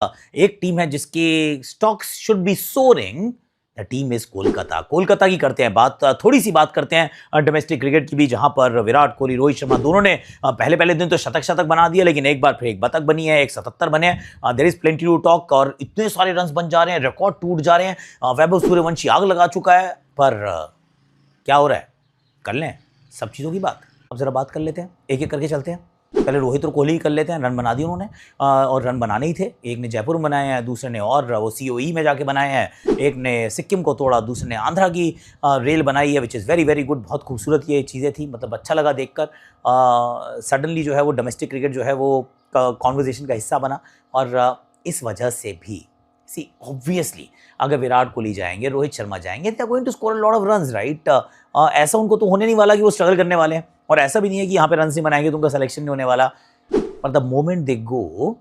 एक टीम है जिसके stocks should be soaring, the team is Kolkata. Kolkata की करते हैं बात, थोड़ी सी बात करते हैं डोमेस्टिक क्रिकेट की भी, जहां पर विराट कोहली, रोहित शर्मा दोनों ने पहले पहले दिन तो शतक शतक बना दिया, लेकिन एक बार फिर एक बतक बनी है, एक 77 बने हैं। There is plenty to talk और इतने सारे रन बन जा रहे हैं, रिकॉर्ड टूट जा रहे हैं। वैभव सूर्यवंशी आग लगा चुका है, पर क्या हो रहा है, कर लें सब चीज़ों की बात। अब जरा बात कर लेते हैं, एक एक करके चलते हैं। पहले रोहित और कोहली कर लेते हैं। रन बना दिए उन्होंने, और रन बनाने ही थे। एक ने जयपुर में बनाए हैं, दूसरे ने और वो सीओई में जाके बनाए हैं, एक ने सिक्किम को तोड़ा, दूसरे ने आंध्रा की रेल बनाई है, which is very very good. बहुत खूबसूरत ये चीज़ें थी, मतलब अच्छा लगा देखकर। सडनली जो है वो डोमेस्टिक क्रिकेट जो है वो कॉन्वर्जेशन का हिस्सा बना, और इस वजह से भी सी ऑब्वियसली अगर विराट कोहली जाएंगे, रोहित शर्मा जाएंगे, they are going to score a lot of runs, right. ऐसा उनको तो होने नहीं वाला कि वो स्ट्रगल करने वाले हैं, और ऐसा भी नहीं है कि यहाँ पे रन नहीं बनाएंगे तो उनका सिलेक्शन नहीं होने वाला। पर the moment they go,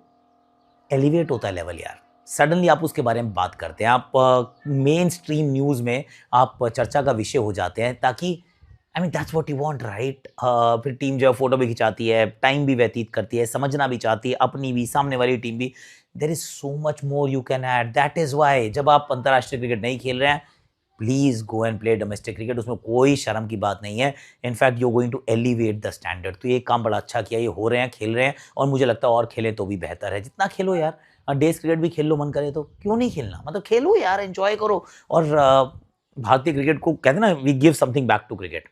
elevate होता है लेवल यार। सडनली आप उसके बारे में बात करते हैं, आप मेन स्ट्रीम न्यूज़ में आप चर्चा का विषय हो जाते हैं, ताकि I mean that's what you want, right. फिर टीम जो है फोटो भी खिंचाती है, टाइम भी व्यतीत करती है, समझना भी चाहती है, अपनी भी सामने वाली टीम भी। There is so much more you can add. That is why जब आप अंतर्राष्ट्रीय क्रिकेट नहीं खेल रहे हैं, please go and play domestic cricket. उसमें कोई शर्म की बात नहीं है। In fact you going to elevate the standard. तो ये काम बड़ा अच्छा किया, ये हो रहे हैं, खेल रहे हैं, और मुझे लगता है और खेलें तो भी बेहतर है। जितना खेलो यार, डेज क्रिकेट भी खेल लो, मन करे तो क्यों नहीं खेलना, मतलब खेलो यार, एंजॉय करो। और भारतीय क्रिकेट को कहते हैं ना, we give something back to cricket.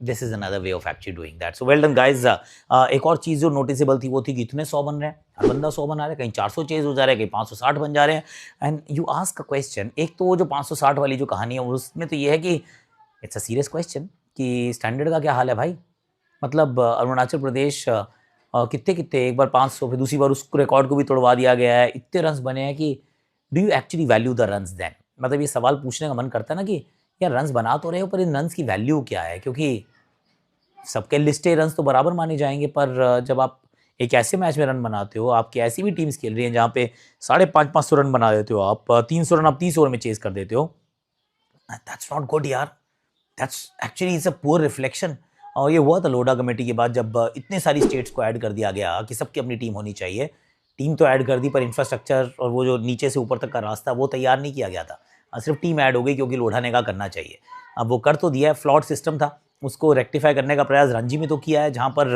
This is another way of actually doing that. So well done guys. एक और चीज़ जो नोटिसेबल थी वो थी कि इतने 100 बन रहे हैं, हर बंदा 100 बना रहा है, कहीं 400 चेज हो जा रहा है, कहीं 560 बन जा रहे हैं। And you ask a question, एक तो वो जो 560 वाली जो कहानी है उसमें तो ये है कि इट्स अ सीरियस क्वेश्चन कि स्टैंडर्ड का क्या हाल है भाई। मतलब अरुणाचल प्रदेश कितने कितने, एक बार 500, फिर दूसरी बार उस रिकॉर्ड को भी तोड़वा दिया गया है, इतने रन बने हैं कि do you actually value the runs then. मतलब ये सवाल पूछने का मन करता है ना कि यार रन्स बना तो रहे हो, पर इन रन्स की वैल्यू क्या है। क्योंकि सबके लिस्टे रन्स तो बराबर माने जाएंगे, पर जब आप एक ऐसे मैच में रन बनाते हो, आपकी ऐसी भी टीम्स खेल रही हैं जहाँ पे 550 रन बना देते हो आप, 300 रन आप 30 ओवर में चेज कर देते हो, दैट्स नॉट गुड यार। That's actually it's a poor reflection. और ये हुआ था लोडा कमेटी के बाद, जब इतने सारी स्टेट्स को ऐड कर दिया गया कि सबकी अपनी टीम होनी चाहिए। टीम तो ऐड कर दी, पर इंफ्रास्ट्रक्चर और वो जो नीचे से ऊपर तक का रास्ता वो तैयार नहीं किया गया था। सिर्फ टीम ऐड हो गई क्योंकि लोढ़ा ने कहा करना चाहिए। अब वो कर तो दिया है, फ्लॉड सिस्टम था, उसको रेक्टिफाई करने का प्रयास रणजी में तो किया है, जहाँ पर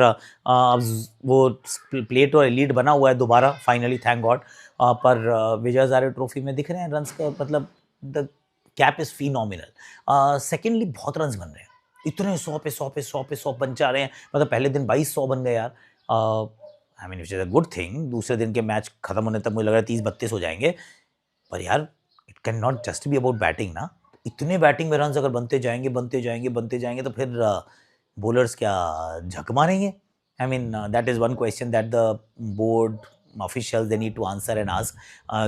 वो प्लेट और लीड बना हुआ है दोबारा फाइनली, थैंक गॉड। पर विजय हजारे ट्रॉफी में दिख रहे हैं रन्स का, मतलब the cap is phenomenal. Secondly बहुत रन्स बन रहे हैं, इतने 100 पे 100 पे 100 पे 100 बन जा रहे हैं। मतलब पहले दिन 2200 बन गए यार। I mean it's a good thing. दूसरे दिन के मैच खत्म होने तक मुझे लग रहा है 30-32 हो जाएंगे। पर यार it can not just be about batting ना। इतने बैटिंग में रन्स अगर बनते जाएंगे बनते जाएंगे बनते जाएंगे, तो फिर बॉलर्स क्या झक मारेंगे। I mean that is one question that the board official they need to answer and ask,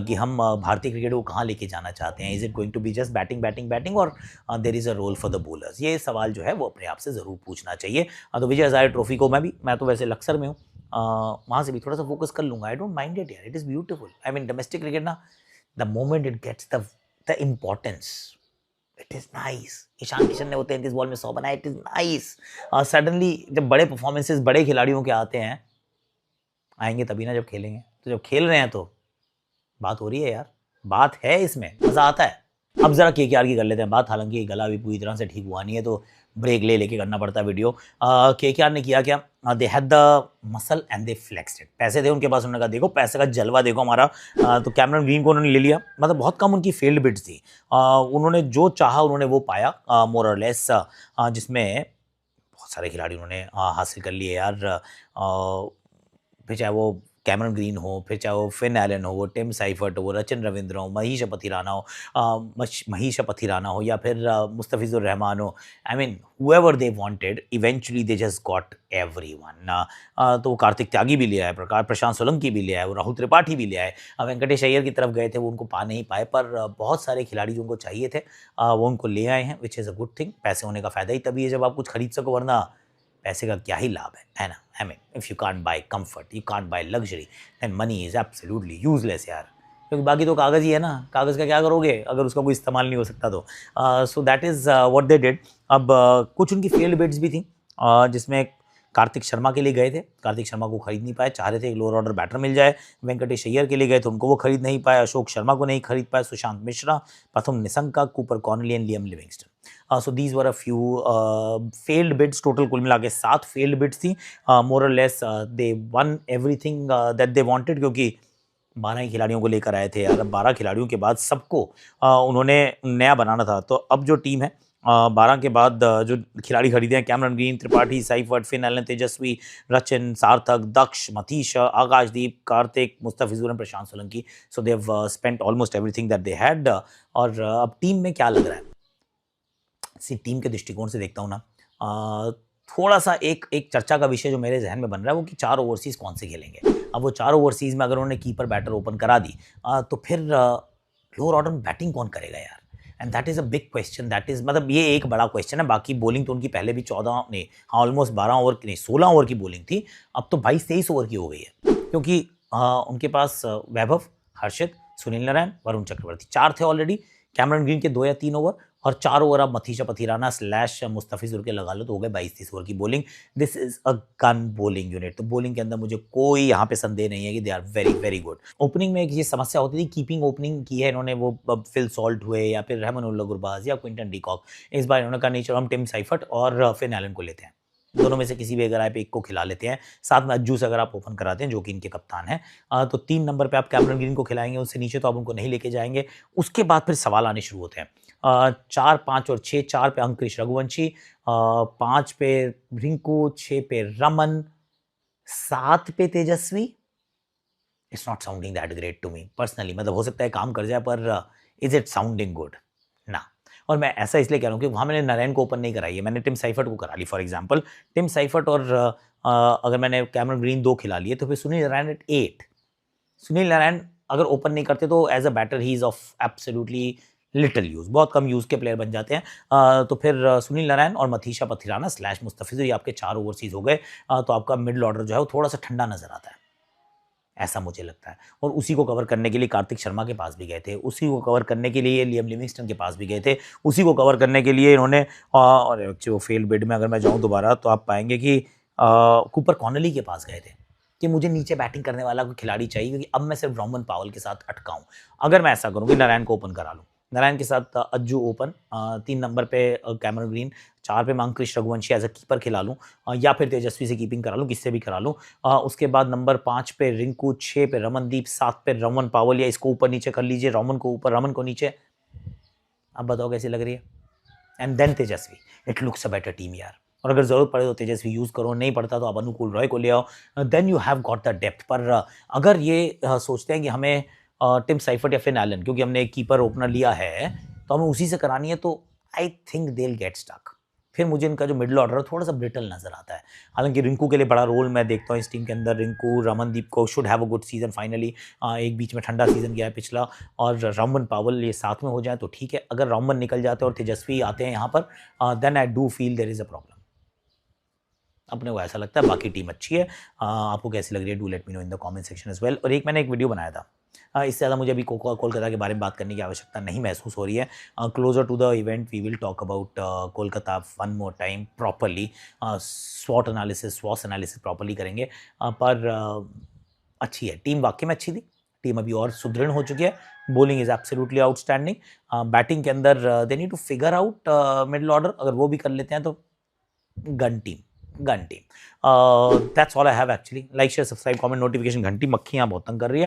कि हम भारतीय क्रिकेट को कहाँ लेके जाना चाहते हैं। Is it going to be just batting batting batting, और there is a role for the bowlers. ये सवाल जो है वो अपने आप से ज़रूर पूछना चाहिए। तो विजय हजारे ट्रॉफी को मैं तो वैसे लक्सर में हूँ, वहाँ से भी थोड़ा सा फोकस कर लूँगा। आई डोंट माइंड इट यार, it is beautiful. I mean domestic cricket ना, the moment it gets the importance, it is nice. Ishan Kishan ने वो 33 बॉल में 100 बनाया, इट इज़ नाइस। सडनली जब बड़े परफॉर्मेंसेस बड़े खिलाड़ियों के आते हैं, आएंगे तभी ना जब खेलेंगे। तो जब खेल रहे हैं तो बात हो रही है यार, बात है, इसमें मज़ा आता है। अब ज़रा केकेआर की कर लेते हैं बात, हालांकि गला भी पूरी तरह से ठीक हुआ नहीं है, तो ब्रेक ले लेके करना पड़ता है वीडियो। केकेआर ने किया क्या, they had the muscle and they flexed it. पैसे थे उनके पास, उन्होंने कहा देखो पैसे का जलवा देखो हमारा। तो कैमरन ग्रीन को उन्होंने ले लिया। मतलब बहुत कम उनकी फेल्ड बिट्स थी, उन्होंने जो चाहा उन्होंने वो पाया, मोर और लेस, जिसमें बहुत सारे खिलाड़ी उन्होंने हासिल कर लिए यार। फिर चाहे वो कैमरन ग्रीन हो, फिर चाहे वो फिन एलन हो, वो टिम साइफर्ट हो, वो रचिन रविंद्र हो, महीश पथिराना हो, या फिर मुस्तफिजुर रहमान हो। I mean whoever they wanted, eventually they just got everyone. तो वो कार्तिक त्यागी भी लिया है, प्रशांत सोलंकी भी लिया है, वो राहुल त्रिपाठी भी लिया है, वेंकटेश अय्यर की तरफ गए थे, वो उनको पा नहीं पाए, पर बहुत सारे खिलाड़ी जो उनको चाहिए थे वो उनको ले आए हैं, which is a good thing. पैसे होने का फ़ायदा ही तभी है जब आप कुछ खरीद सको, वरना पैसे का क्या ही लाभ है ना। I mean if you can't buy comfort, you can't buy luxury, then money is absolutely useless यार। क्योंकि बाकी तो कागज़ ही है ना, कागज़ का क्या करोगे अगर उसका कोई इस्तेमाल नहीं हो सकता तो। So that is what they did. अब कुछ उनकी फेल्ड बिट्स भी थी, जिसमें कार्तिक शर्मा के लिए गए थे, कार्तिक शर्मा को खरीद नहीं पाए, चाह रहे थे एक लोअर ऑर्डर बैटर मिल जाए। वेंकटेश अय्यर के लिए गए थे, उनको वो खरीद नहीं पाए। अशोक शर्मा को नहीं खरीद पाए। Sushant Mishra, Pathum Nissanka, Cooper Connolly and Liam Livingstone. So these were a few failed bids. Total कुल मिला के 7 फेल्ड बिड्स थी। मोर और less they won everything that they wanted, क्योंकि 12 ही खिलाड़ियों को लेकर आए थे यार। अब 12 खिलाड़ियों के बाद सबको उन्होंने नया बनाना था। तो अब जो टीम है 12 के बाद जो खिलाड़ी खरीदे हैं, Cameron Green, Tripathi, Seifert, Finn Allen, Tejasvi, Rachin, Sarthak, Daksh, Matheesha, Akashdeep, Kartik, Mustafizur and Prashant Solanki. So they have spent almost everything that they had. और अब टीम में क्या लग रहा है, टीम के दृष्टिकोण से देखता हूँ ना, थोड़ा सा एक चर्चा का विषय जो मेरे जहन में बन रहा है वो कि 4 ओवरसीज कौन से खेलेंगे। अब वो 4 ओवरसीज में अगर उन्होंने कीपर बैटर ओपन करा दी तो फिर लोअर ऑर्डर में बैटिंग कौन करेगा यार। And that is a big question, that is मतलब ये एक बड़ा क्वेश्चन है। बाकी बॉलिंग तो उनकी पहले भी 14 नहीं, हाँ ऑलमोस्ट 12 ओवर नहीं 16 ओवर की बॉलिंग थी, अब तो 22-23 ओवर की हो गई है, क्योंकि उनके पास वैभव, हर्षित, सुनील नारायण, वरुण चक्रवर्ती 4 थे ऑलरेडी। कैमरन ग्रीन के 2 या 3 ओवर और 4 ओवर अब मथीशा पथिराना / मुस्तफिजुर के लगा लो तो हो गए 22-23 ओवर की bowling. This is a gun bowling unit. तो बॉलिंग के अंदर मुझे कोई यहाँ पे संदेह नहीं है कि they are very very good. Opening में एक ये समस्या होती थी, कीपिंग ओपनिंग की है इन्होंने, वो फिल सॉल्ट हुए या फिर रहमानुल्लाह गुरबाज या क्विंटन डीकॉक। इस बार इन्होंने कहा नहीं चलो हम टिम साइफर्ट और फिन एलन को लेते हैं, दोनों में से किसी भी अगर आप एक को खिला लेते हैं, साथ में अज्जू से अगर आप ओपन कराते हैं जो कि इनके कप्तान हैं, तो 3 नंबर पे आप कैमरन ग्रीन को खिलाएंगे, उससे नीचे तो आप उनको नहीं लेके जाएंगे। उसके बाद फिर सवाल आने शुरू होते हैं। 4, 5 और 6, 4 पे अंकुरिश रघुवंशी, 5 पे रिंकू, 6 पे रमन, 7 पे Tejasvi. It's not sounding that great to me personally. मतलब हो सकता है काम कर जाए, पर इज इट साउंडिंग गुड ना। और मैं ऐसा इसलिए कह रहा हूँ कि वहाँ मैंने नारायण को ओपन नहीं कराई है, मैंने टिम साइफर्ट को करा ली। फॉर एग्जांपल टिम साइफर्ट और अगर मैंने कैमरन ग्रीन 2 खिला लिए तो फिर Sunil Narine at 8। Sunil Narine अगर ओपन नहीं करते तो as a batter he is of absolutely little use, बहुत कम यूज के प्लेयर बन जाते हैं। तो फिर सुनील नारायण और मथीशा पथिराना / मुस्तफिजुर, ये आपके 4 ओवरसीज हो गए। तो आपका मिडिल ऑर्डर जो है वो थोड़ा सा ठंडा नजर आता है, ऐसा मुझे लगता है। और उसी को कवर करने के लिए कार्तिक शर्मा के पास भी गए थे, उसी को कवर करने के लिए लियम लिविंगस्टन के पास भी गए थे, उसी को कवर करने के लिए इन्होंने और जो फेल बिड में अगर मैं जाऊं दोबारा तो आप पाएंगे कि कूपर कॉर्नली के पास गए थे कि मुझे नीचे बैटिंग करने वाला कोई खिलाड़ी चाहिए, क्योंकि अब मैं सिर्फ रोमन पावल के साथ अटका हूं। अगर मैं ऐसा करूँ कि नारायण को ओपन करा लूँ, नारायण के साथ अज्जू ओपन, 3 नंबर पे कैमरन ग्रीन, 4 पे मैं अंकुरिश रघुवंशी एज अ कीपर खिला लूँ, या फिर तेजस्वी से कीपिंग करा लूँ, किससे भी करा लूँ। उसके बाद नंबर 5 पे रिंकू, 6 पे रमनदीप, 7 पे रोमन पावल, या इसको ऊपर नीचे कर लीजिए, रोमन को ऊपर रमन को नीचे। अब बताओ कैसी लग रही है। And then Tejasvi, it looks a better team यार। और अगर जरूरत पड़े तो तेजस्वी यूज करो, नहीं पड़ता तो आप अनुकूल रॉय को ले आओ, then you have got the depth. पर अगर ये सोचते हैं कि हमें टिम साइफर्ट या फिन एलन, क्योंकि हमने एक कीपर ओपनर लिया है तो हमें उसी से करानी है, तो I think they will get stuck. फिर मुझे इनका जो मिडिल ऑर्डर है थोड़ा सा ब्रिटल नजर आता है। हालांकि रिंकू के लिए बड़ा रोल मैं देखता हूँ इस टीम के अंदर। रिंकू, रमनदीप को should have a good season finally. एक बीच में ठंडा सीजन गया है पिछला, और रोमन पावल ये साथ में हो जाए तो ठीक है। अगर रोमन निकल जाते हैं और तेजस्वी आते हैं यहाँ पर, then I do feel there is a problem. अपने को ऐसा लगता है। बाकी टीम अच्छी है। आपको कैसी लग रही है, do let me know in the comment section as well. और मैंने एक वीडियो बनाया था, इससे ज़्यादा मुझे अभी कोलकाता के बारे में बात करने की आवश्यकता नहीं महसूस हो रही है। Closer to the event we will talk about Kolkata one more time properly. स्वॉट एनालिसिस प्रॉपरली करेंगे। पर अच्छी है टीम, वाकई में अच्छी थी टीम, अभी और सुदृढ़ हो चुकी है। Bowling is absolutely outstanding. Batting के अंदर they need to figure out middle order, अगर वो भी कर लेते हैं तो gun team. That's all I have actually. Like share subscribe comment notification घंटी, मक्खी यहाँ बहुत तंग कर रही है।